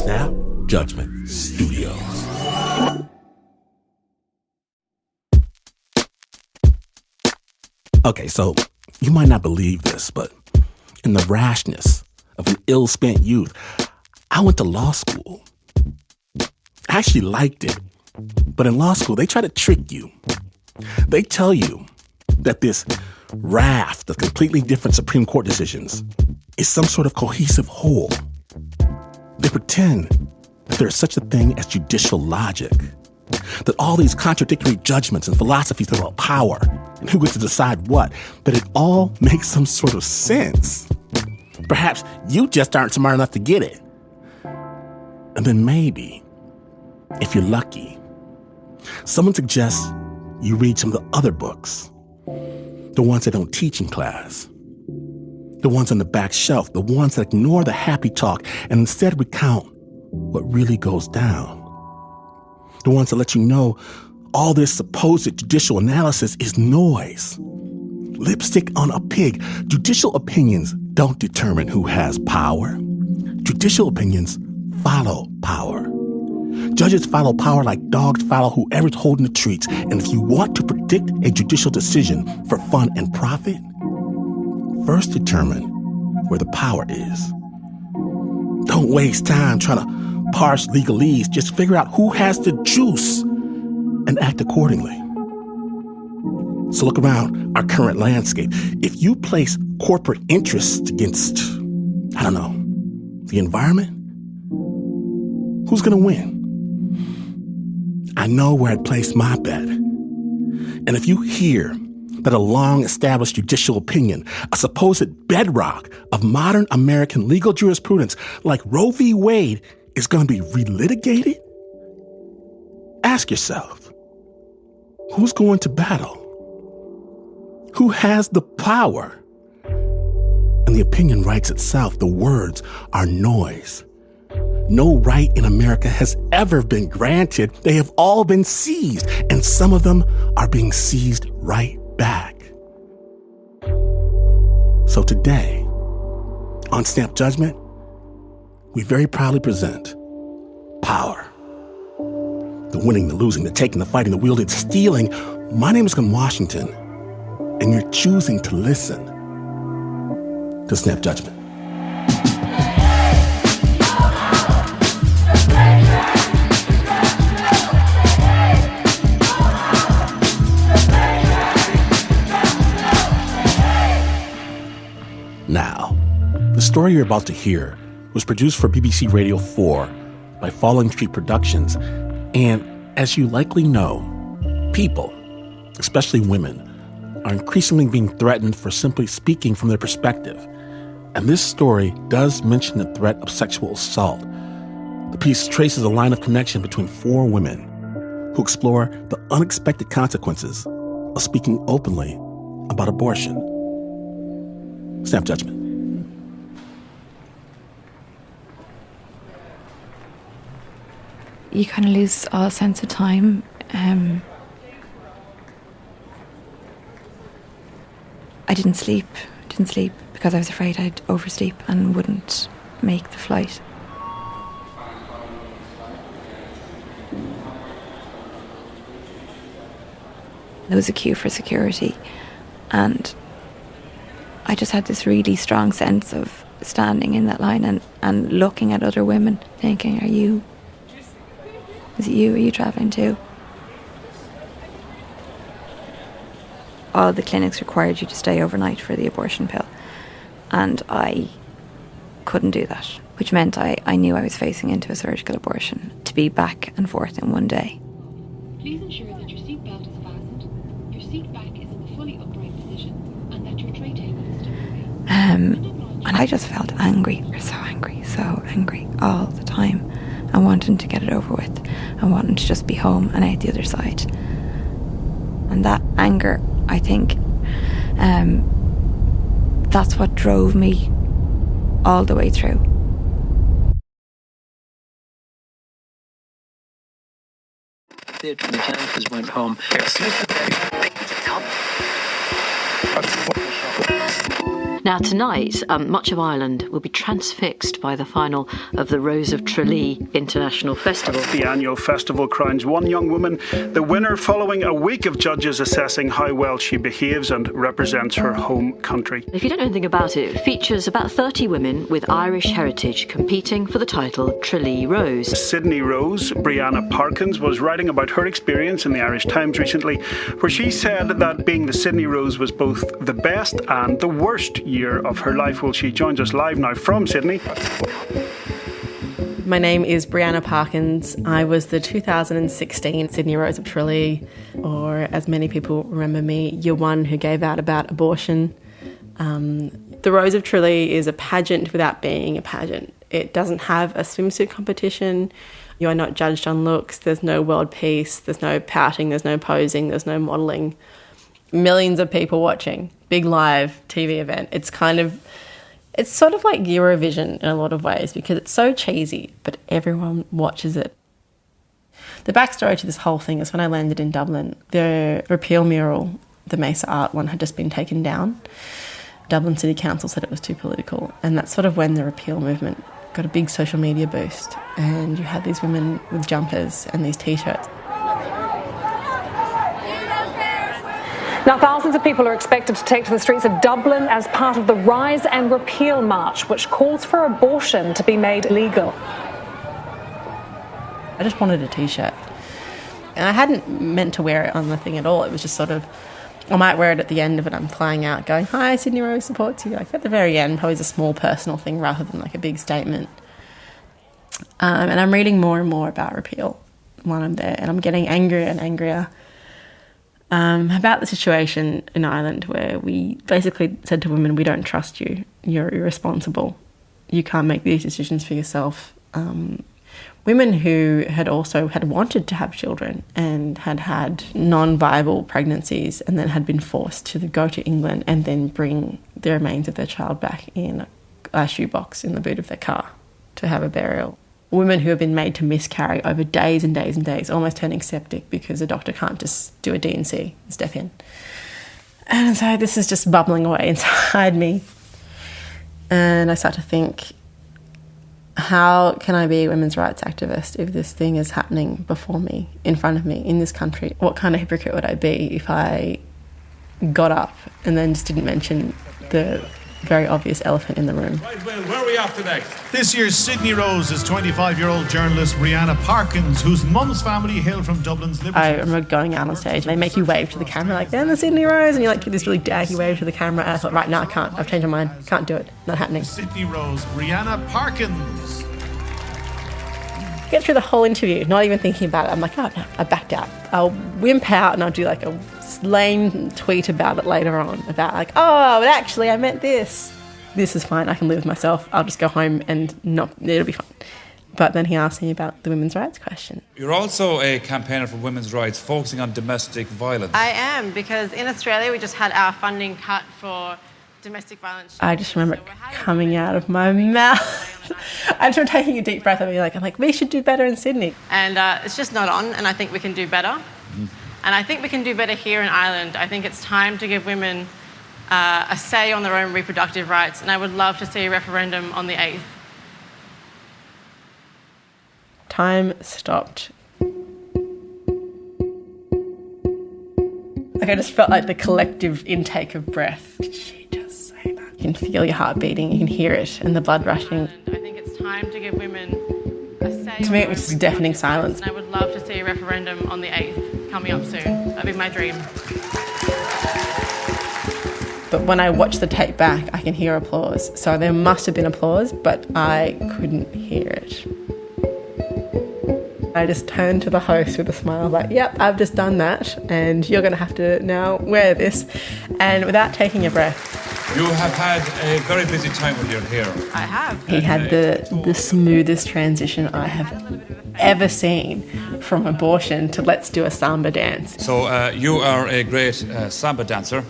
Snap Judgment Studios. Okay, so you might not believe this, but in the rashness of an ill-spent youth, I went to law school. I actually liked it, but in law school, they try to trick you. They tell you that this raft of completely different Supreme Court decisions is some sort of cohesive whole. They pretend that there is such a thing as judicial logic, that all these contradictory judgments and philosophies about power and who gets to decide what, that it all makes some sort of sense. Perhaps you just aren't smart enough to get it. And then maybe, if you're lucky, someone suggests you read some of the other books, the ones that don't teach in class, the ones on the back shelf, the ones that ignore the happy talk and instead recount what really goes down. The ones that let you know all this supposed judicial analysis is noise. Lipstick on a pig. Judicial opinions don't determine who has power. Judicial opinions follow power. Judges follow power like dogs follow whoever's holding the treats. And if you want to predict a judicial decision for fun and profit, first determine where the power is. Don't waste time trying to parse legalese. Just figure out who has the juice and act accordingly. So look around our current landscape. If you place corporate interests against, I don't know, the environment, who's going to win? I know where I'd place my bet. And if you hear that a long-established judicial opinion, a supposed bedrock of modern American legal jurisprudence like Roe v. Wade is going to be relitigated, ask yourself, who's going to battle? Who has the power? And the opinion writes itself. The words are noise. No right in America has ever been granted. They have all been seized, and some of them are being seized right back. So today, on Snap Judgment, we very proudly present power. The winning, the losing, the taking, the fighting, the wielding, stealing. My name is Glenn Washington, and you're choosing to listen to Snap Judgment. Now, the story you're about to hear was produced for BBC Radio 4 by Falling Street Productions, and as you likely know, people, especially women, are increasingly being threatened for simply speaking from their perspective. And this story does mention the threat of sexual assault. The piece traces a line of connection between four women who explore the unexpected consequences of speaking openly about abortion. Snap Judgment. You kind of lose all sense of time. I didn't sleep because I was afraid I'd oversleep and wouldn't make the flight. There was a queue for security, and I just had this really strong sense of standing in that line and looking at other women, thinking, is it you? Are you travelling too? All the clinics required you to stay overnight for the abortion pill, and I couldn't do that, which meant I knew I was facing into a surgical abortion, to be back and forth in one day. Please ensure that your seatbelt is fastened, your seat back is in the fully upright position, and that your tray table is stowed away. And I just felt angry, so angry all the time, and wanting to get it over with, and wanting to just be home and out the other side. And that anger, I think, that's what drove me all the way through. The campers went home. Now, tonight, much of Ireland will be transfixed by the final of the Rose of Tralee International Festival. The annual festival crowns one young woman the winner following a week of judges assessing how well she behaves and represents her home country. If you don't know anything about it, it features about 30 women with Irish heritage competing for the title Tralee Rose. Sydney Rose, Brianna Parkins, was writing about her experience in the Irish Times recently, where she said that being the Sydney Rose was both the best and the worst year of her life. Well, she joins us live now from Sydney. My name is Brianna Parkins. I was the 2016 Sydney Rose of Tralee, or as many people remember me, your one who gave out about abortion. The Rose of Tralee is a pageant without being a pageant. It doesn't have a swimsuit competition. You are not judged on looks. There's no world peace. There's no pouting. There's no posing. There's no modelling. Millions of people watching. Big live TV event. It's sort of like Eurovision in a lot of ways because it's so cheesy, but everyone watches it. The backstory to this whole thing is when I landed in Dublin, the repeal mural, the Mesa Art one, had just been taken down. Dublin City Council said it was too political, and that's sort of when the repeal movement got a big social media boost, and you had these women with jumpers and these T-shirts. Now, thousands of people are expected to take to the streets of Dublin as part of the Rise and Repeal March, which calls for abortion to be made legal. I just wanted a T-shirt. And I hadn't meant to wear it on the thing at all. It was just sort of, I might wear it at the end of it. I'm flying out going, "Hi, Sydney Rose supports you." Like at the very end, probably as a small personal thing rather than like a big statement. And I'm reading more and more about repeal while I'm there. And I'm getting angrier and angrier about the situation in Ireland where we basically said to women, we don't trust you. You're irresponsible. You can't make these decisions for yourself. Women who had wanted to have children and had non-viable pregnancies and then had been forced to go to England and then bring the remains of their child back in a shoebox in the boot of their car to have a burial. Women who have been made to miscarry over days and days and days, almost turning septic because a doctor can't just do a D&C and step in. And so this is just bubbling away inside me. And I start to think, how can I be a women's rights activist if this thing is happening before me, in front of me, in this country? What kind of hypocrite would I be if I got up and then just didn't mention the very obvious elephant in the room? Right, well, where are we off to next? This year's Sydney Rose is 25-year-old journalist Brianna Parkins, whose mum's family hail from Dublin's Liberty. I remember going out on stage and they make you wave to the camera like, "I'm the Sydney Rose," and you like do this really daggy wave to the camera. And I thought, right, no, I can't. I've changed my mind. Can't do it. Not happening. Sydney Rose, Brianna Parkins. Get through the whole interview, not even thinking about it. I'm like, oh, no, I backed out. I'll wimp out and I'll do like a lame tweet about it later on, about like, oh, but actually I meant this. This is fine. I can live with myself. I'll just go home and it'll be fine. But then he asked me about the women's rights question. You're also a campaigner for women's rights, focusing on domestic violence. I am, because in Australia we just had our funding cut for domestic violence. I just remember it coming out of my mouth. I just remember taking a deep breath and being like, I'm like, we should do better in Sydney. And it's just not on, and I think we can do better. And I think we can do better here in Ireland. I think it's time to give women a say on their own reproductive rights, and I would love to see a referendum on the 8th. Time stopped. Like I just felt like the collective intake of breath. Did she just say that? You can feel your heart beating, you can hear it, and the blood rushing. I think it's time to give women a say. To me, it was just deafening silence. And I would love to see a referendum on the 8th coming up soon. That'd be my dream. But when I watch the tape back, I can hear applause. So there must have been applause, but I couldn't hear it. I just turned to the host with a smile, like, yep, I've just done that, and you're going to have to now wear this. And without taking a breath. You have had a very busy time when you're here. I have. He had the smoothest transition I have ever seen from abortion to let's do a samba dance. So you are a great samba dancer.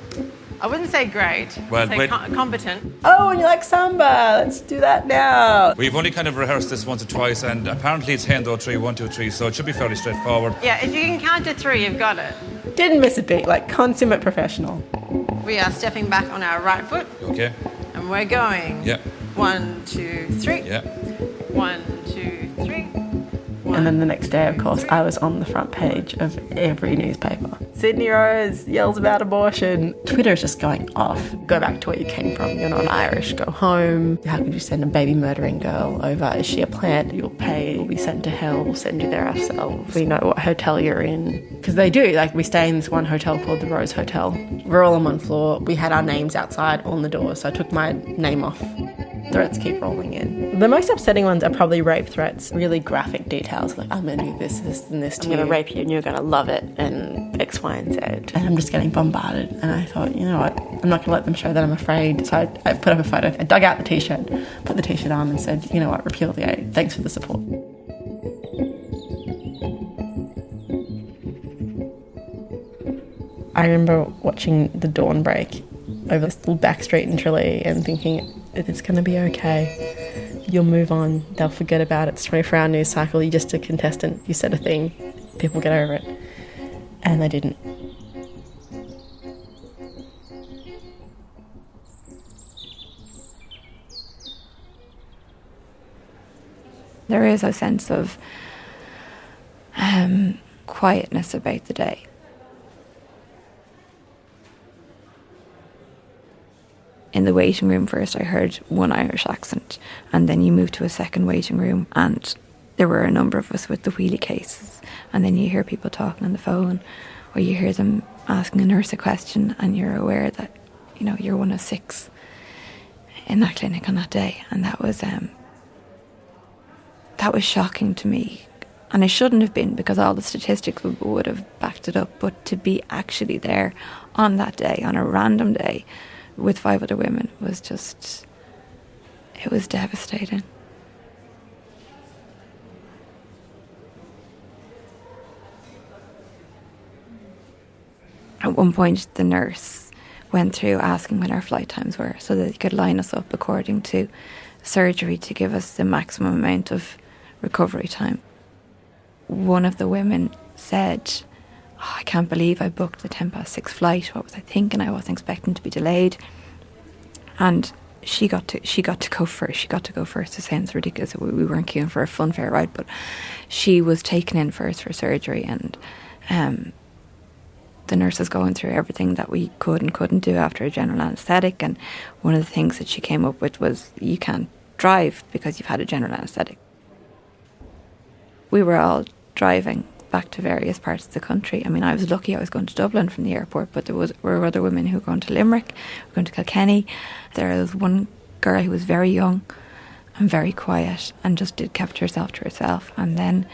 I wouldn't say great. Well, I'd say competent. Oh, and you like samba? Let's do that now. We've only kind of rehearsed this once or twice, and apparently it's Hendo 3, 1, 2, 3, so it should be fairly straightforward. Yeah, if you can count to 3, you've got it. Didn't miss a beat, like consummate professional. We are stepping back on our right foot. Okay. And we're going. Yeah. 1, 2, 3. Yeah. 1, 2, 3. And then the next day, of course, I was on the front page of every newspaper. Sydney Rose yells about abortion. Twitter's just going off. Go back to where you came from. You're not Irish. Go home. How could you send a baby murdering girl over? Is she a plant? You'll pay. You'll be sent to hell. We'll send you there ourselves. We know what hotel you're in. Because they do. Like, we stay in this one hotel called the Rose Hotel. We're all on one floor. We had our names outside on the door, so I took my name off. Threats keep rolling in. The most upsetting ones are probably rape threats. Really graphic details, like, I'm going to do this, this, and this to you. I'm going to rape you and you're going to love it, and X, Y, and Z. And I'm just getting bombarded. And I thought, you know what, I'm not going to let them show that I'm afraid. So I put up a photo. I dug out the T-shirt, put the T-shirt on and said, you know what, repeal the A. Thanks for the support. I remember watching the dawn break over this little back street in Tralee and thinking, it's going to be okay. You'll move on. They'll forget about it. It's a 24-hour news cycle. You're just a contestant. You said a thing. People get over it. And they didn't. There is a sense of quietness about the day. In the waiting room first I heard one Irish accent, and then you move to a second waiting room and there were a number of us with the wheelie cases, and then you hear people talking on the phone, or you hear them asking a nurse a question, and you're aware that, you know, you're one of 6 in that clinic on that day. And that was shocking to me, and it shouldn't have been, because all the statistics would have backed it up. But to be actually there on that day, on a random day, with 5 other women, was just, it was devastating. At one point the nurse went through asking when our flight times were, so that they could line us up according to surgery to give us the maximum amount of recovery time. One of the women said, oh, I can't believe I booked the 6:10 flight. What was I thinking? I wasn't expecting to be delayed. And she got to go first. She got to go first. It sounds ridiculous. We weren't queuing for a funfair ride, but she was taken in first for surgery, and the nurse was going through everything that we could and couldn't do after a general anaesthetic. And one of the things that she came up with was, you can't drive because you've had a general anaesthetic. We were all driving back to various parts of the country. I mean, I was lucky I was going to Dublin from the airport, but there were other women who were going to Limerick, going to Kilkenny. There was one girl who was very young and very quiet and just kept herself to herself. And then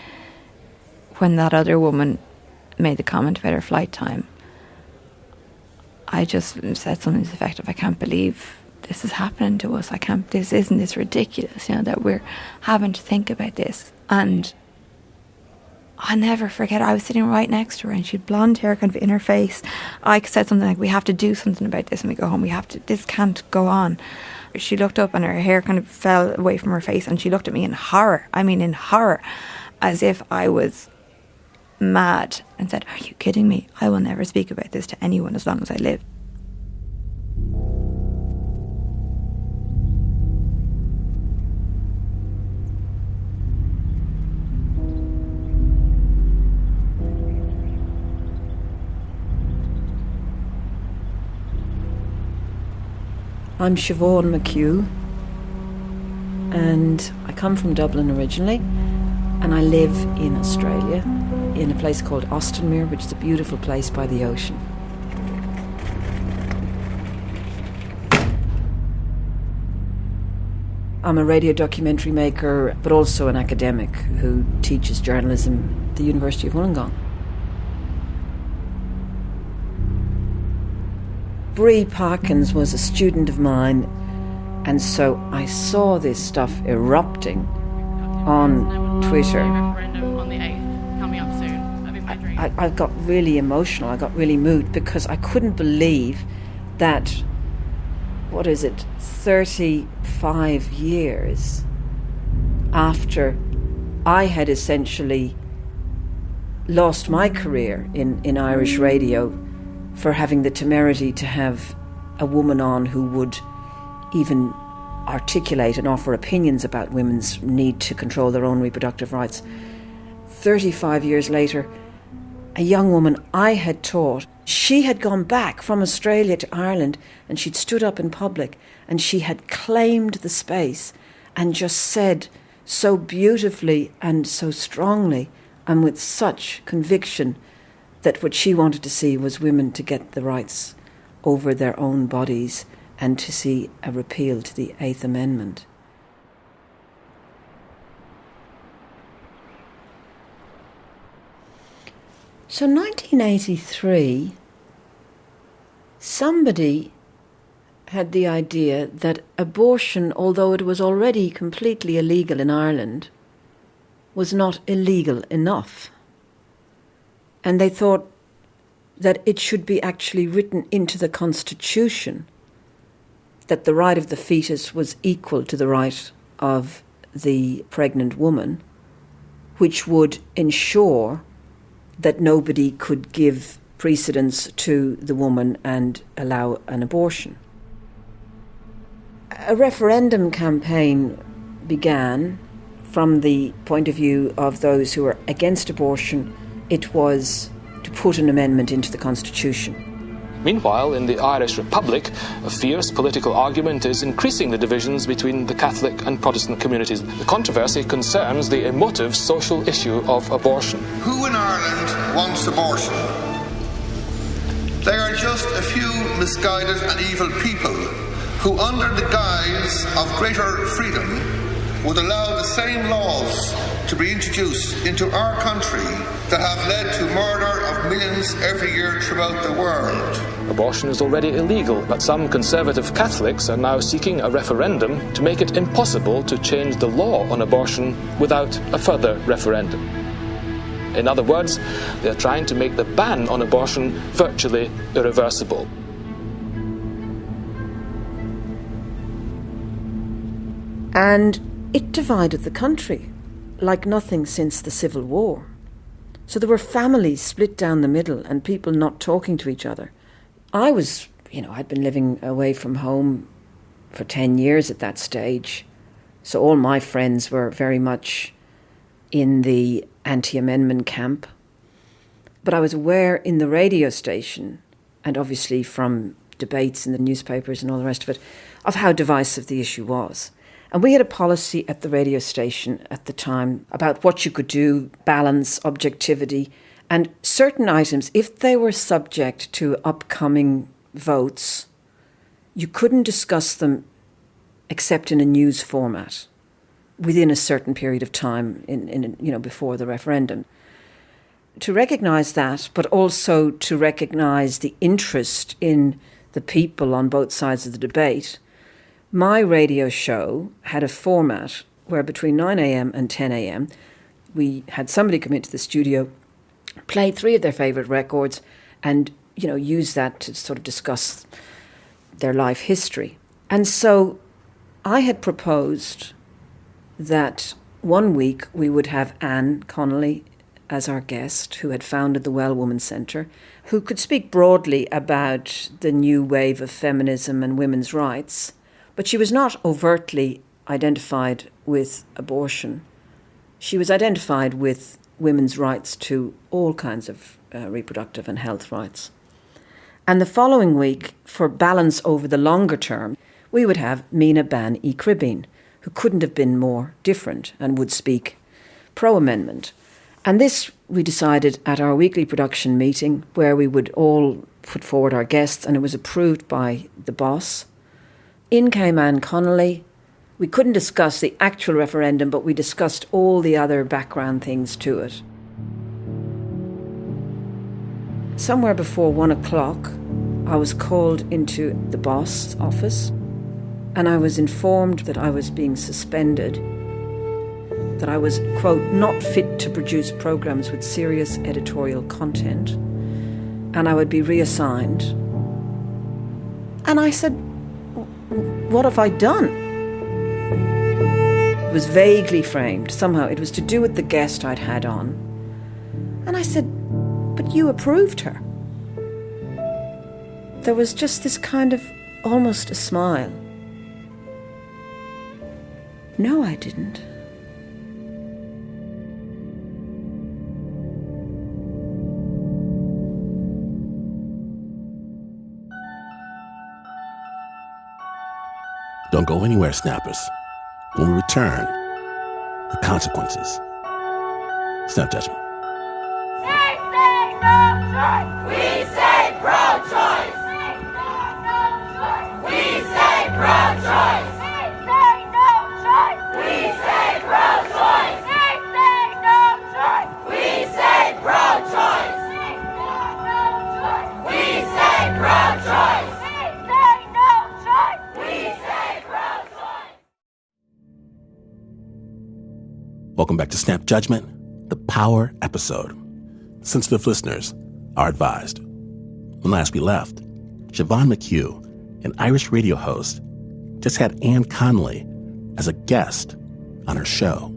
when that other woman made the comment about her flight time, I just said something to the effect of, I can't believe this is happening to us. Isn't this ridiculous, you know, that we're having to think about this. And I'll never forget, I was sitting right next to her and she had blonde hair kind of in her face. I said something like, we have to do something about this when we go home. This can't go on. She looked up and her hair kind of fell away from her face, and she looked at me in horror. I mean, in horror, as if I was mad, and said, are you kidding me? I will never speak about this to anyone as long as I live. I'm Siobhan McHugh, and I come from Dublin originally, and I live in Australia, in a place called Austinmere, which is a beautiful place by the ocean. I'm a radio documentary maker, but also an academic who teaches journalism at the University of Wollongong. Bree Parkins was a student of mine, and so I saw this stuff erupting on Twitter. Referendum on the 8th, coming up soon. That'd be my dream. I got really emotional, I got really moved, because I couldn't believe that, 35 years after I had essentially lost my career in Irish radio for having the temerity to have a woman on who would even articulate and offer opinions about women's need to control their own reproductive rights. 35 years later, a young woman I had taught, she had gone back from Australia to Ireland and she'd stood up in public and she had claimed the space and just said so beautifully and so strongly and with such conviction that what she wanted to see was women to get the rights over their own bodies and to see a repeal to the Eighth Amendment. So 1983, somebody had the idea that abortion, although it was already completely illegal in Ireland, was not illegal enough. And they thought that it should be actually written into the Constitution that the right of the fetus was equal to the right of the pregnant woman, which would ensure that nobody could give precedence to the woman and allow an abortion. A referendum campaign began from the point of view of those who were against abortion. It was to put an amendment into the Constitution. Meanwhile, in the Irish Republic, a fierce political argument is increasing the divisions between the Catholic and Protestant communities. The controversy concerns the emotive social issue of abortion. Who in Ireland wants abortion? They are just a few misguided and evil people who, under the guise of greater freedom, would allow the same laws to be introduced into our country that have led to murder of millions every year throughout the world. Abortion is already illegal, but some conservative Catholics are now seeking a referendum to make it impossible to change the law on abortion without a further referendum. In other words, they are trying to make the ban on abortion virtually irreversible. And it divided the country like nothing since the Civil War. So there were families split down the middle and people not talking to each other. I was, I'd been living away from home for 10 years at that stage. So all my friends were very much in the anti-amendment camp. But I was aware in the radio station, and obviously from debates in the newspapers and all the rest of it, of how divisive the issue was. And we had a policy at the radio station at the time about what you could do, balance, objectivity, and certain items, if they were subject to upcoming votes, you couldn't discuss them except in a news format within a certain period of time before the referendum. To recognise that, but also to recognise the interest in the people on both sides of the debate, my radio show had a format where between 9 a.m. and 10 a.m. we had somebody come into the studio, play 3 of their favourite records and, use that to sort of discuss their life history. And so I had proposed that one week we would have Anne Connolly as our guest, who had founded the Well Woman Centre, who could speak broadly about the new wave of feminism and women's rights. But she was not overtly identified with abortion. She was identified with women's rights to all kinds of reproductive and health rights. And the following week, for balance over the longer term, we would have Mina Ban E. Cribbin, who couldn't have been more different and would speak pro-amendment. And this we decided at our weekly production meeting, where we would all put forward our guests, and it was approved by the boss. In came Anne Connolly. We couldn't discuss the actual referendum, but we discussed all the other background things to it. Somewhere before 1 o'clock, I was called into the boss' office, and I was informed that I was being suspended, that I was, quote, not fit to produce programmes with serious editorial content, and I would be reassigned. And I said, what have I done? It was vaguely framed. Somehow it was to do with the guest I'd had on. And I said, but you approved her. There was just this kind of almost a smile. No, I didn't. Don't go anywhere, snappers. When we return, the consequences. Snap Judgment. We say pro-choice! We say pro-choice! We say pro-choice! We say pro-choice! We say pro-choice! Welcome back to Snap Judgment, the Power episode. Sensitive listeners are advised. When last we left, Siobhan McHugh, an Irish radio host, just had Anne Connolly as a guest on her show.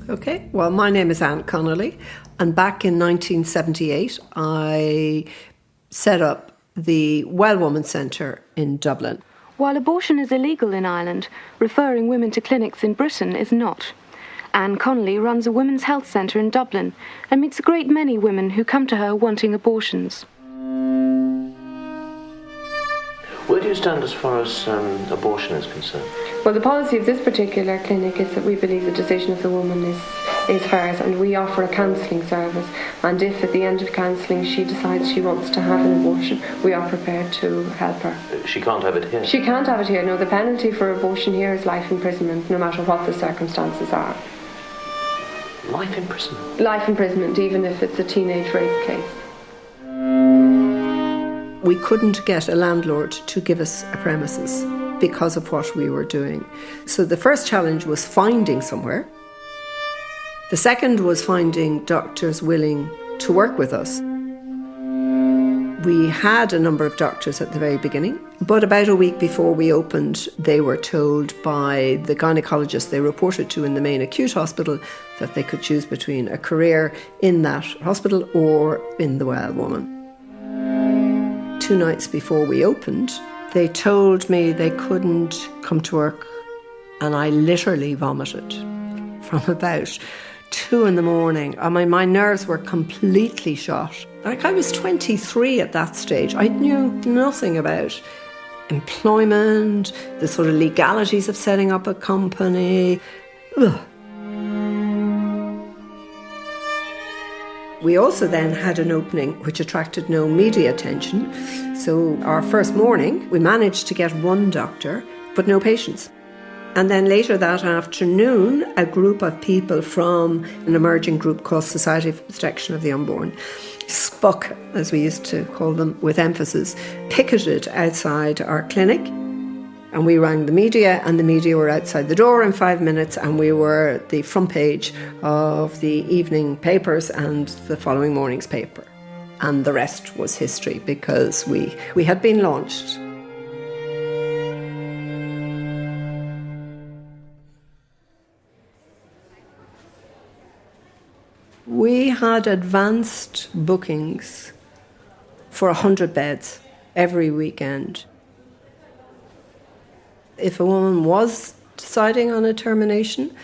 Okay, well, my name is Anne Connolly, and back in 1978, I set up the Well Woman Centre in Dublin. While abortion is illegal in Ireland, referring women to clinics in Britain is not. Anne Connolly runs a women's health centre in Dublin and meets a great many women who come to her wanting abortions. Where do you stand as far as abortion is concerned? Well, the policy of this particular clinic is that we believe the decision of the woman is hers, and we offer a counselling service. And if at the end of counselling she decides she wants to have an abortion, we are prepared to help her. She can't have it here? She can't have it here. No, the penalty for abortion here is life imprisonment, no matter what the circumstances are. Life imprisonment? Life imprisonment, even if it's a teenage rape case. We couldn't get a landlord to give us a premises because of what we were doing. So the first challenge was finding somewhere. The second was finding doctors willing to work with us. We had a number of doctors at the very beginning, but about a week before we opened, they were told by the gynaecologist they reported to in the main acute hospital that they could choose between a career in that hospital or in the Well Woman. 2 nights before we opened, they told me they couldn't come to work, and I literally vomited from about 2 a.m. I mean, my nerves were completely shot. Like, I was 23 at that stage. I knew nothing about employment, the sort of legalities of setting up a company. Ugh. We also then had an opening which attracted no media attention. So our first morning, we managed to get 1 doctor, but no patients. And then later that afternoon, a group of people from an emerging group called Society for Protection of the Unborn, SPUC, as we used to call them, with emphasis, picketed outside our clinic. And we rang the media, and the media were outside the door in 5 minutes, and we were the front page of the evening papers and the following morning's paper. And the rest was history, because we had been launched. We had advanced bookings for 100 beds every weekend. If a woman was deciding on a termination,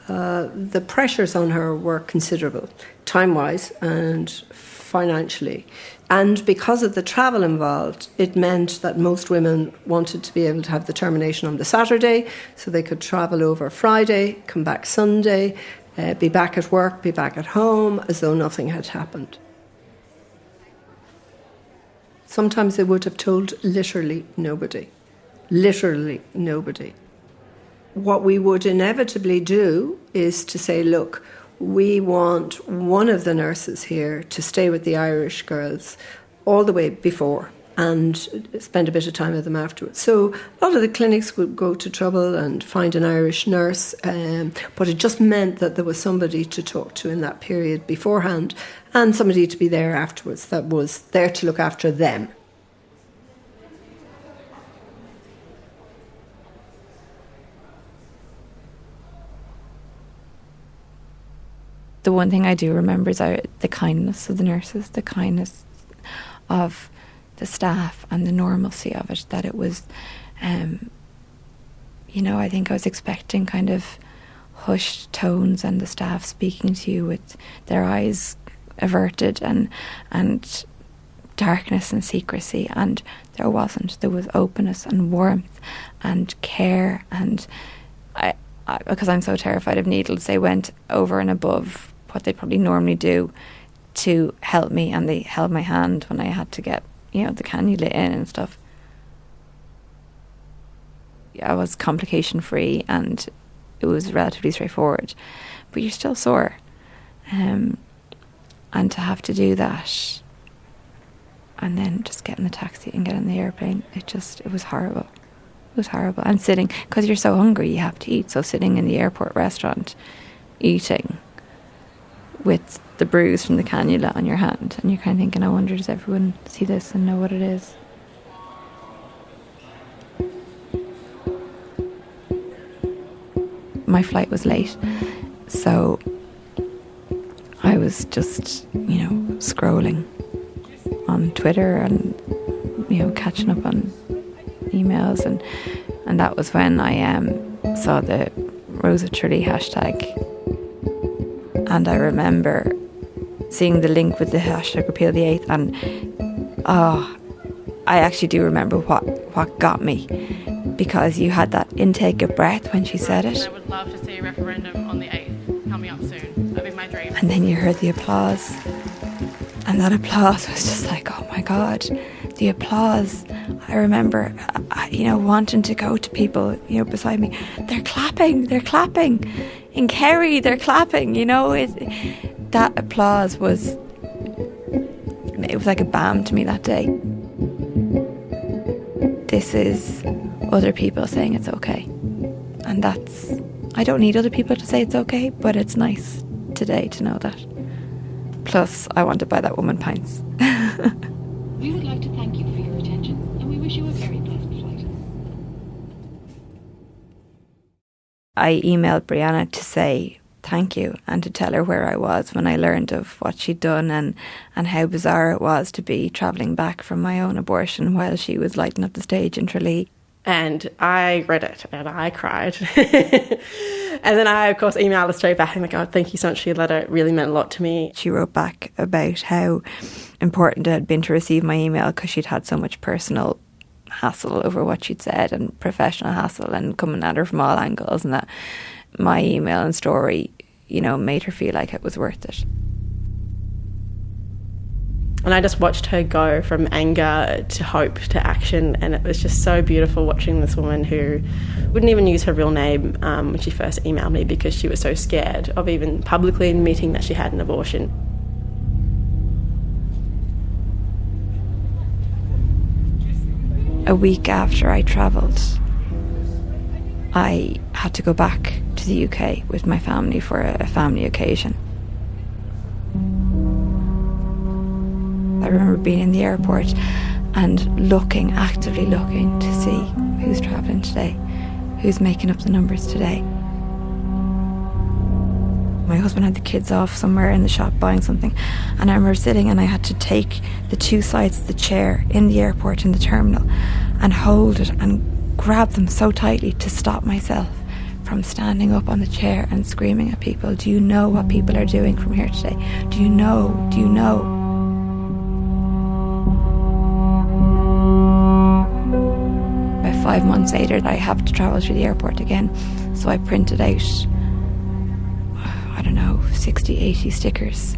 the pressures on her were considerable, time-wise and financially. And because of the travel involved, it meant that most women wanted to be able to have the termination on the Saturday, so they could travel over Friday, come back Sunday, be back at work, be back at home, as though nothing had happened. Sometimes they would have told literally nobody. Literally nobody. What we would inevitably do is to say, look, we want one of the nurses here to stay with the Irish girls all the way before and spend a bit of time with them afterwards. So a lot of the clinics would go to trouble and find an Irish nurse, but it just meant that there was somebody to talk to in that period beforehand and somebody to be there afterwards that was there to look after them. The one thing I do remember is the kindness of the nurses, the kindness of the staff and the normalcy of it, that it was I think I was expecting kind of hushed tones and the staff speaking to you with their eyes averted and darkness and secrecy, and there wasn't. There was openness and warmth and care, and I because I'm so terrified of needles, they went over and above what they probably normally do to help me, and they held my hand when I had to get the cannula in and stuff. I was complication free and it was relatively straightforward, but you're still sore, and to have to do that and then just get in the taxi and get in the airplane, it was horrible. It was horrible. And sitting, because you're so hungry, you have to eat, so sitting in the airport restaurant eating with the bruise from the cannula on your hand, and you're kind of thinking, I wonder, does everyone see this and know what it is? My flight was late, so I was just, scrolling on Twitter and, catching up on emails, and that was when I saw the Rose of Tralee hashtag, and I remember seeing the link with the hashtag Repeal the 8th, and I actually do remember what got me, because you had that intake of breath when she said it. I would love to see a referendum on the 8th coming up soon. That'd be my dream. And then you heard the applause. And that applause was just like, oh my God, the applause. I remember, wanting to go to people, beside me. They're clapping. In Kerry, they're clapping, that applause it was like a balm to me that day. This is other people saying it's okay. And I don't need other people to say it's okay, but it's nice today to know that. Plus, I want to buy that woman pints. We would like to thank you for your attention, and we wish you a very pleasant flight. I emailed Brianna to say thank you and to tell her where I was when I learned of what she'd done and how bizarre it was to be travelling back from my own abortion while she was lighting up the stage in Tralee. And I read it and I cried. And then I, of course, emailed her straight back and like, oh, thank you so much for your letter. It really meant a lot to me. She wrote back about how important it had been to receive my email because she'd had so much personal hassle over what she'd said and professional hassle and coming at her from all angles, and that my email and story, made her feel like it was worth it. And I just watched her go from anger to hope to action, and it was just so beautiful watching this woman who wouldn't even use her real name when she first emailed me because she was so scared of even publicly admitting that she had an abortion. A week after I travelled, I had to go back to the UK with my family for a family occasion. I remember being in the airport and actively looking to see who's travelling today, who's making up the numbers today. My husband had the kids off somewhere in the shop buying something, and I remember sitting and I had to take the two sides of the chair in the airport in the terminal and hold it and grab them so tightly to stop myself from standing up on the chair and screaming at people, do you know what people are doing from here today? Do you know? Do you know? About 5 months later, I have to travel through the airport again, so I printed out 60, 80 stickers,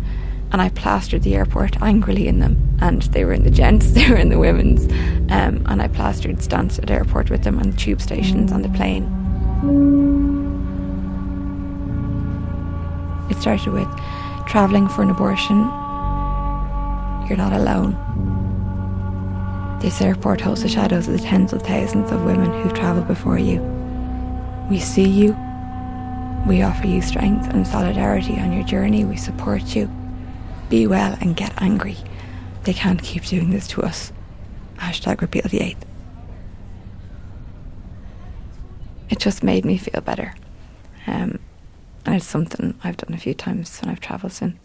and I plastered the airport angrily in them, and they were in the gents, they were in the women's, and I plastered Stansted Airport with them, and the tube stations, on the plane. It started with travelling for an abortion. You're not alone. This airport holds the shadows of the tens of thousands of women who've travelled before you. We see you. We offer you strength and solidarity on your journey. We support you. Be well and get angry. They can't keep doing this to us. #Repeal the 8th. It just made me feel better. And it's something I've done a few times when I've travelled since.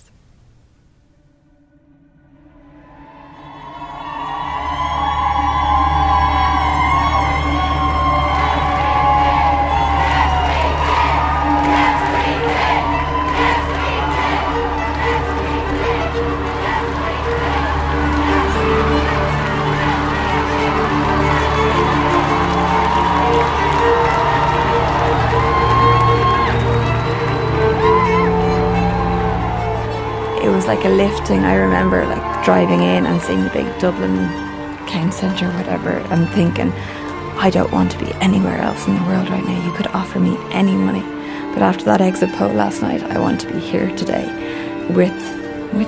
was like a lifting. I remember like driving in and seeing the big Dublin Town Centre or whatever and thinking, I don't want to be anywhere else in the world right now. You could offer me any money. But after that exit poll last night, I want to be here today with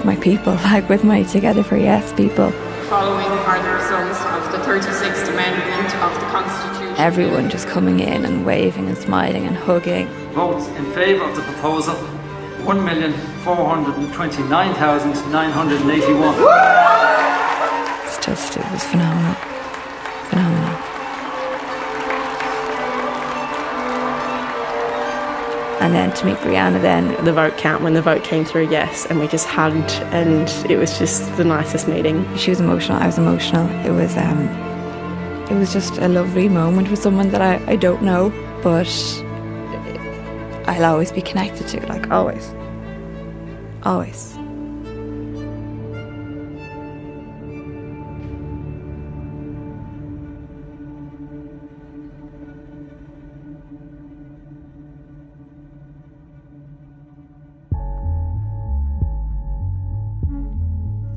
my people, like with my Together for Yes people. Following are the results of the 36th Amendment of the Constitution. Everyone just coming in and waving and smiling and hugging. Votes in favour of the proposal, 1,429,981. It was phenomenal. Phenomenal. And then to meet Brianna then. The vote count, when the vote came through, yes, and we just hugged, and it was just the nicest meeting. She was emotional, I was emotional. It was just a lovely moment with someone that I don't know, but I'll always be connected to, like always. Always.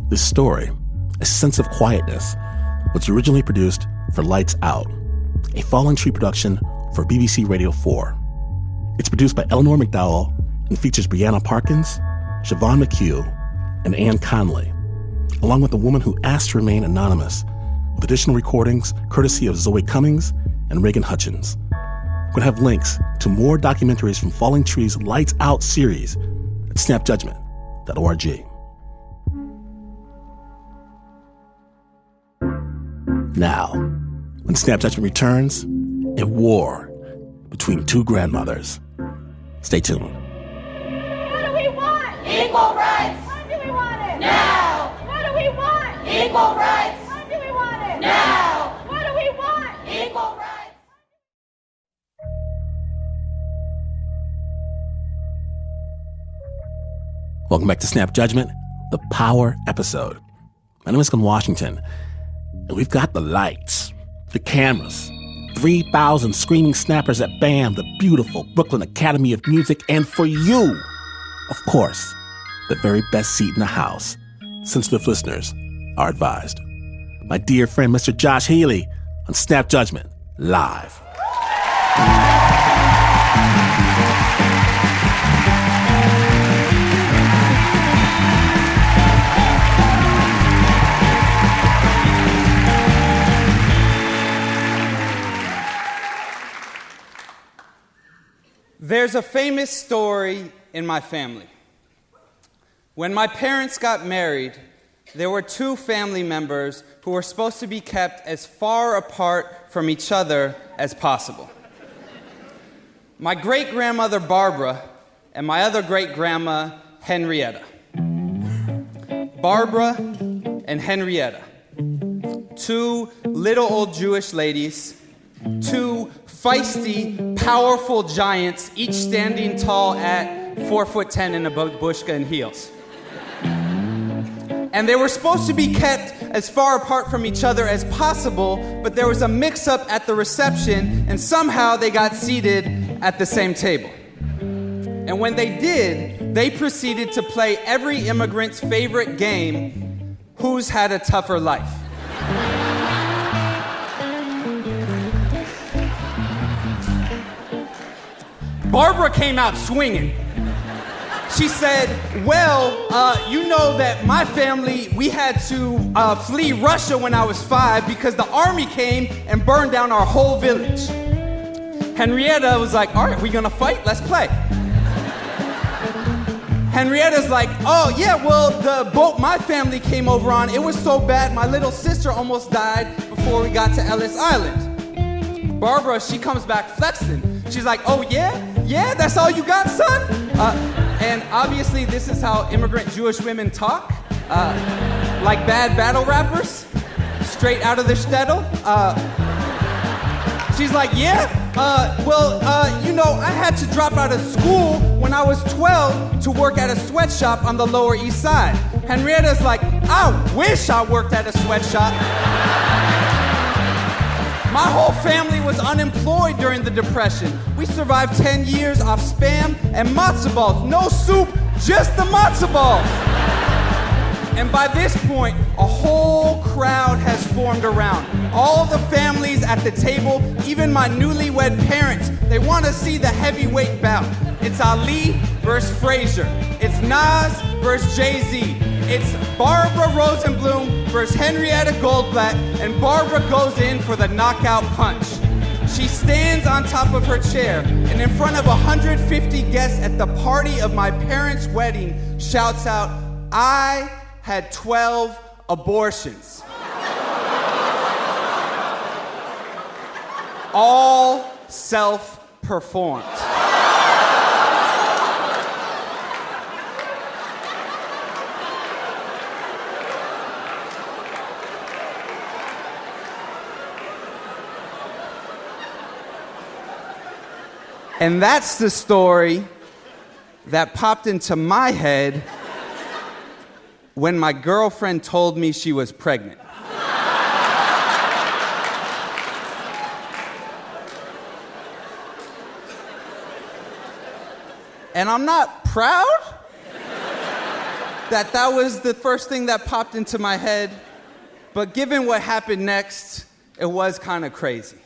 This story, A Sense of Quietness, was originally produced for Lights Out, a Fallen Tree production for BBC Radio 4. It's produced by Eleanor McDowell and features Brianna Parkins, Siobhan McHugh, and Anne Conley, along with a woman who asked to remain anonymous, with additional recordings courtesy of Zoe Cummings and Reagan Hutchins. We're going to have links to more documentaries from Falling Tree's Lights Out series at snapjudgment.org. Now, when Snap Judgment returns, a war between two grandmothers. Stay tuned. What do we want? Equal rights. When do we want it? Now. What do we want? Equal rights. When do we want it? Now. What do we want? Equal rights. Welcome back to Snap Judgment, the Power episode. My name is Glenn Washington, and we've got the lights, the cameras, 3,000 screaming snappers at BAM, the beautiful Brooklyn Academy of Music, and for you, of course, the very best seat in the house. Sensitive listeners are advised. My dear friend, Mr. Josh Healy, on Snap Judgment, live. There's a famous story in my family. When my parents got married, there were two family members who were supposed to be kept as far apart from each other as possible. My great-grandmother Barbara and my other great-grandma Henrietta. Barbara and Henrietta, two little old Jewish ladies, two feisty, powerful giants, each standing tall at 4'10" in a babushka and heels. And they were supposed to be kept as far apart from each other as possible, but there was a mix-up at the reception, and somehow they got seated at the same table. And when they did, they proceeded to play every immigrant's favorite game, Who's Had a Tougher Life? Barbara came out swinging. She said, well, you know that my family, we had to flee Russia when I was 5 because the army came and burned down our whole village. Henrietta was like, all right, we gonna fight? Let's play. Henrietta's like, oh yeah, well, the boat my family came over on, it was so bad, my little sister almost died before we got to Ellis Island. Barbara, she comes back flexing. She's like, oh yeah? Yeah, that's all you got, son? And obviously this is how immigrant Jewish women talk, like bad battle rappers, straight out of the shtetl. She's like, yeah? You know, I had to drop out of school when I was 12 to work at a sweatshop on the Lower East Side. Henrietta's like, I wish I worked at a sweatshop. My whole family was unemployed during the Depression. We survived 10 years off Spam and matzo balls. No soup, just the matzo balls. And by this point, a whole crowd has formed around. All the families at the table, even my newlywed parents, they want to see the heavyweight bout. It's Ali versus Frazier. It's Nas versus Jay-Z. It's Barbara Rosenblum versus Henrietta Goldblatt, and Barbara goes in for the knockout punch. She stands on top of her chair, and in front of 150 guests at the party of my parents' wedding, shouts out, "I had 12 abortions." All self-performed. And that's the story that popped into my head when my girlfriend told me she was pregnant. And I'm not proud that that was the first thing that popped into my head, but given what happened next, it was kind of crazy.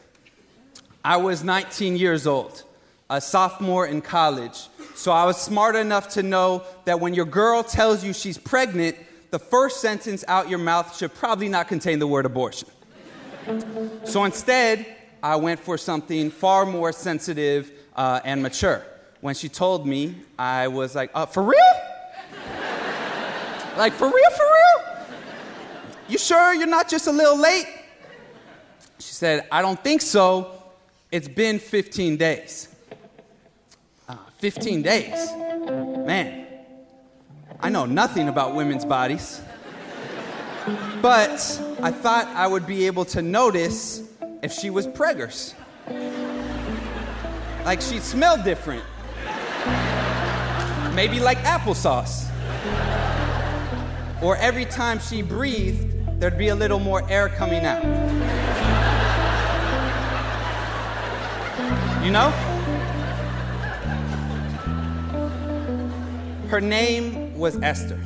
I was 19 years old, a sophomore in college, so I was smart enough to know that when your girl tells you she's pregnant, the first sentence out your mouth should probably not contain the word abortion. So instead, I went for something far more sensitive and mature. When she told me, I was like, for real? Like, for real? You sure you're not just a little late? She said, I don't think so. It's been 15 days. 15 days? Man, I know nothing about women's bodies. But I thought I would be able to notice if she was preggers. Like she'd smell different. Maybe like applesauce. Or every time she breathed, there'd be a little more air coming out. You know? Her name was Esther.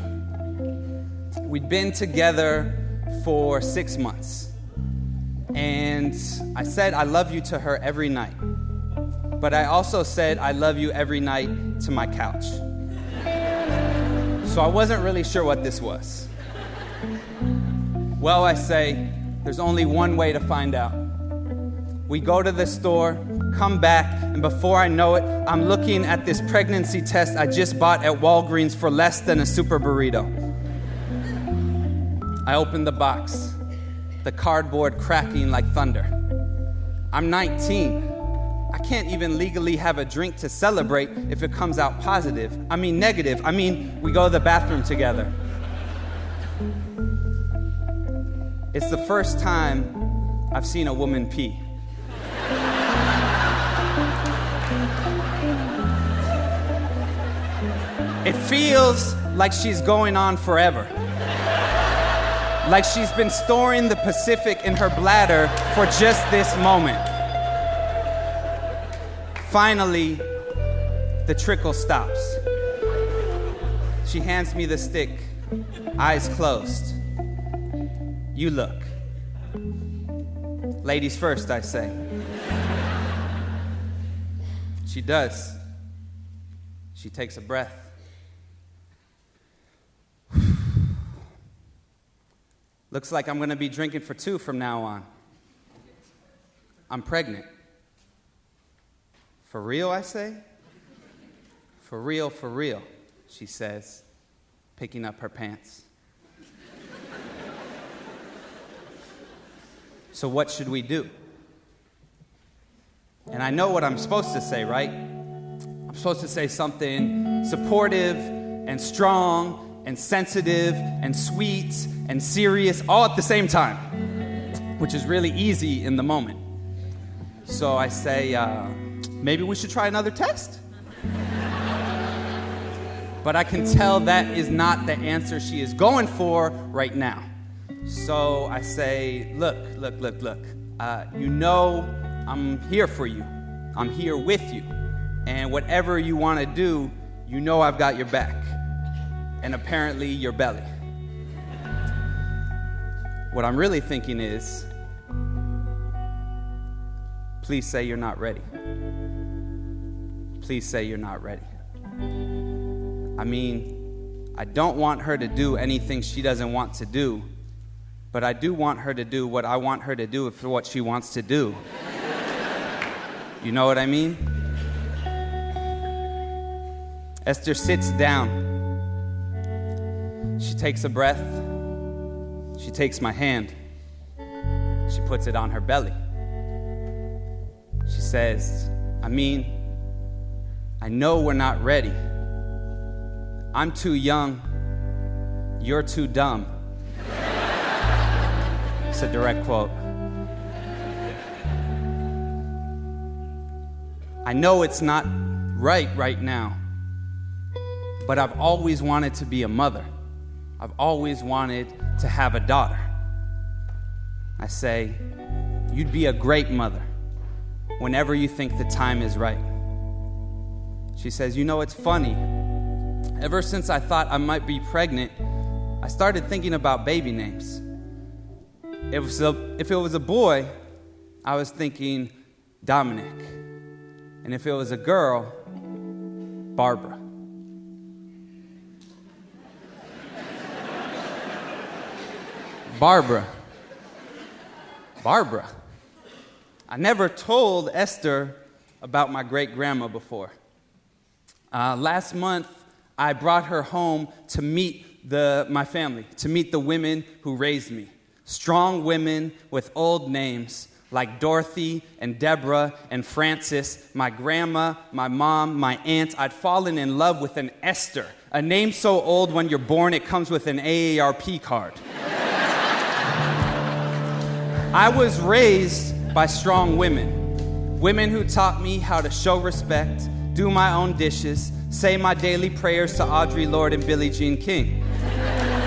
We'd been together for 6 months. And I said I love you to her every night. But I also said I love you every night to my couch. So I wasn't really sure what this was. Well, I say, there's only one way to find out. We go to the store, come back, and before I know it, I'm looking at this pregnancy test I just bought at Walgreens for less than a super burrito. I open the box, the cardboard cracking like thunder. I'm 19. I can't even legally have a drink to celebrate if it comes out negative. We go to the bathroom together. It's the first time I've seen a woman pee. It feels like she's going on forever. Like she's been storing the Pacific in her bladder for just this moment. Finally, the trickle stops. She hands me the stick, eyes closed. You look. Ladies first, I say. She does. She takes a breath. Looks like I'm gonna be drinking for 2 from now on. I'm pregnant. For real, I say? For real, she says, picking up her pants. So what should we do? And I know what I'm supposed to say, right? I'm supposed to say something supportive and strong and sensitive and sweet and serious all at the same time, which is really easy in the moment. So I say, maybe we should try another test? But I can tell that is not the answer she is going for right now. So I say, look. You know I'm here for you. I'm here with you. And whatever you want to do, you know I've got your back. And apparently your belly. what I'm really thinking is, please say you're not ready. Please say you're not ready. I mean, I don't want her to do anything she doesn't want to do, but I do want her to do what I want her to do for what she wants to do. You know what I mean? Esther sits down. She takes a breath. She takes my hand. She puts it on her belly. She says, I know we're not ready. I'm too young. You're too dumb. It's a direct quote. I know it's not right now, but I've always wanted to be a mother. I've always wanted to have a daughter. I say, you'd be a great mother whenever you think the time is right. She says, you know, it's funny. Ever since I thought I might be pregnant, I started thinking about baby names. If it was a boy, I was thinking Dominic. And if it was a girl, Barbara. Barbara. I never told Esther about my great-grandma before. Last month, I brought her home to meet my family, to meet the women who raised me. Strong women with old names like Dorothy and Deborah and Frances, my grandma, my mom, my aunt. I'd fallen in love with an Esther, a name so old when you're born it comes with an AARP card. I was raised by strong women who taught me how to show respect, do my own dishes, say my daily prayers to Audre Lorde and Billie Jean King.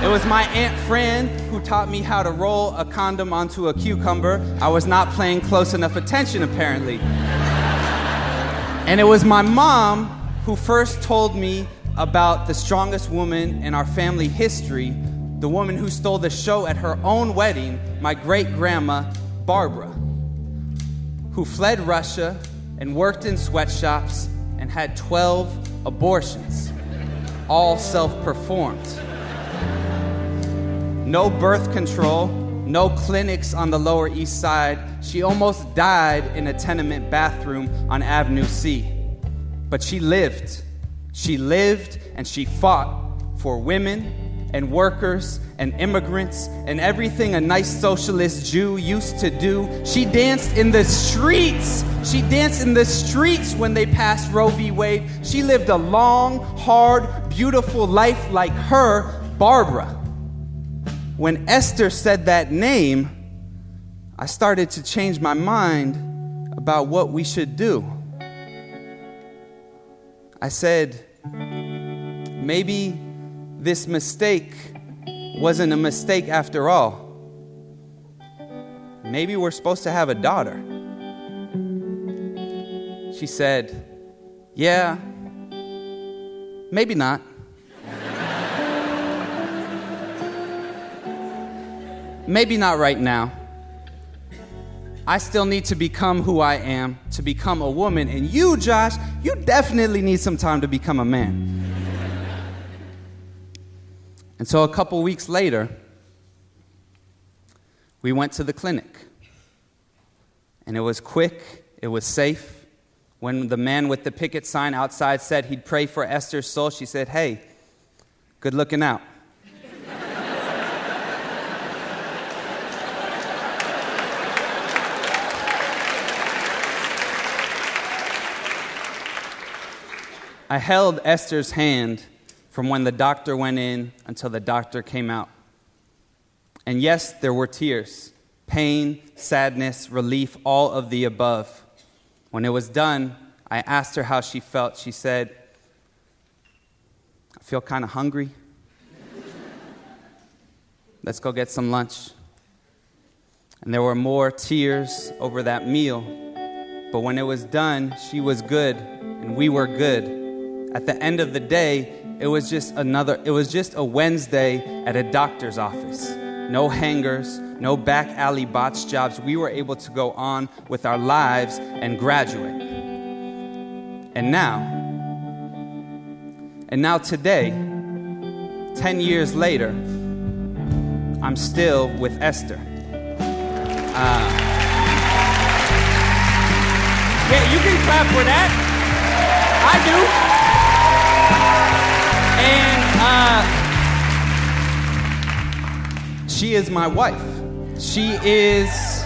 It was my Aunt Fran who taught me how to roll a condom onto a cucumber. I was not paying close enough attention, apparently. And it was my mom who first told me about the strongest woman in our family history, the woman who stole the show at her own wedding, my great-grandma, Barbara, who fled Russia and worked in sweatshops and had 12 abortions, all self-performed. No birth control, no clinics on the Lower East Side. She almost died in a tenement bathroom on Avenue C. But she lived. She lived and she fought for women and workers and immigrants and everything a nice socialist Jew used to do. She danced in the streets. She danced in the streets when they passed Roe v. Wade. She lived a long, hard, beautiful life like her, Barbara. When Esther said that name, I started to change my mind about what we should do. I said, maybe this mistake wasn't a mistake after all. Maybe we're supposed to have a daughter. She said, yeah, maybe not. Maybe not right now. I still need to become who I am, to become a woman. And you, Josh, you definitely need some time to become a man. And so a couple weeks later, we went to the clinic. And it was quick, it was safe. When the man with the picket sign outside said he'd pray for Esther's soul, she said, hey, good looking out. I held Esther's hand from when the doctor went in until the doctor came out. And yes, there were tears, pain, sadness, relief, all of the above. When it was done, I asked her how she felt. She said, I feel kind of hungry. Let's go get some lunch. And there were more tears over that meal. But when it was done, she was good and we were good. At the end of the day, it was just a Wednesday at a doctor's office. no hangers, no back alley botch jobs. We were able to go on with our lives and graduate. And now today, 10 years later, I'm still with Esther. Yeah, you can clap for that. I do. And she is my wife. She is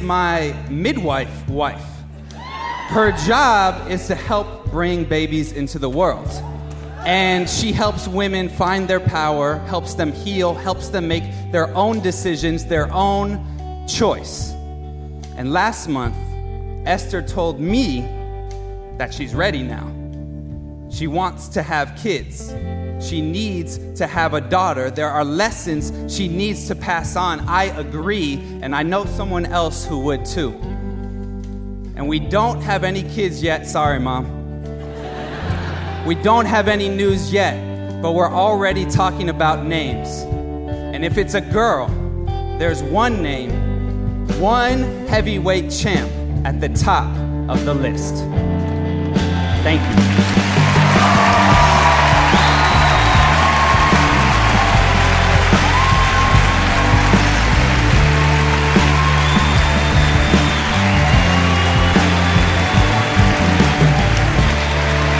my midwife wife. Her job is to help bring babies into the world. And she helps women find their power, helps them heal, helps them make their own decisions, their own choice. And last month, Esther told me that she's ready now. She wants to have kids. She needs to have a daughter. There are lessons she needs to pass on. I agree, and I know someone else who would too. And we don't have any kids yet. Sorry, Mom. We don't have any news yet, but we're already talking about names. And if it's a girl, there's one name, one heavyweight champ at the top of the list. Thank you.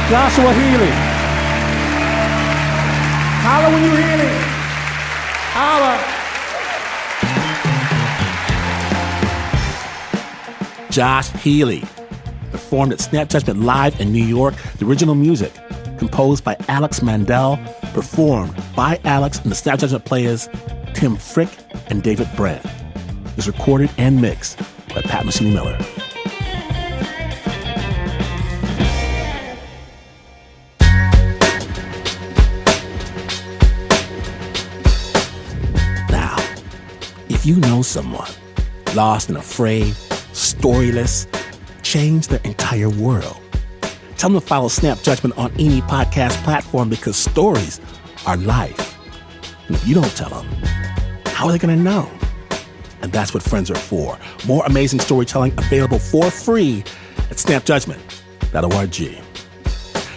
Joshua Healy. Holla when you hear it. Holla. Josh Healy performed at Snap Judgment Live in New York. The original music, composed by Alex Mandel, performed by Alex and the Snap Judgment players Tim Frick and David Brand. It was recorded and mixed by Pat Mesiti-Miller. If you know someone lost and afraid, storyless, changed their entire world, tell them to follow Snap Judgment on any podcast platform because stories are life. And if you don't tell them, how are they going to know? And that's what friends are for. More amazing storytelling available for free at snapjudgment.org.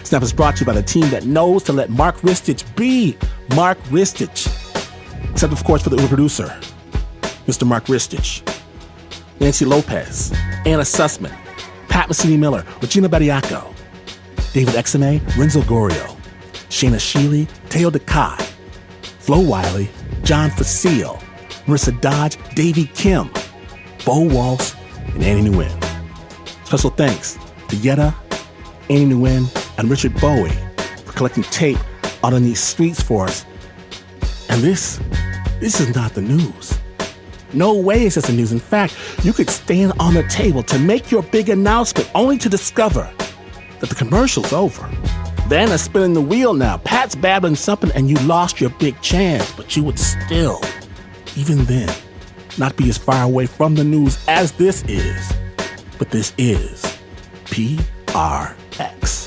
Snap is brought to you by the team that knows to let Mark Ristich be Mark Ristich. Except, of course, for the Uber producer, Mr. Mark Ristich, Nancy Lopez, Anna Sussman, Pat Mesiti-Miller, Regina Bediaco, David Exame, Renzo Gorio, Shayna Sheely, Teo DeKai, Flo Wiley, John Facile, Marissa Dodge, Davey Kim, Bo Walsh, and Annie Nguyen. Special thanks to Yetta, Annie Nguyen, and Richard Bowie for collecting tape out on these streets for us. And this is not the news. No way is this the news. In fact, you could stand on the table to make your big announcement only to discover that the commercial's over. Vanna's spinning the wheel now. Pat's babbling something and you lost your big chance, but you would still, even then, not be as far away from the news as this is. But this is PRX.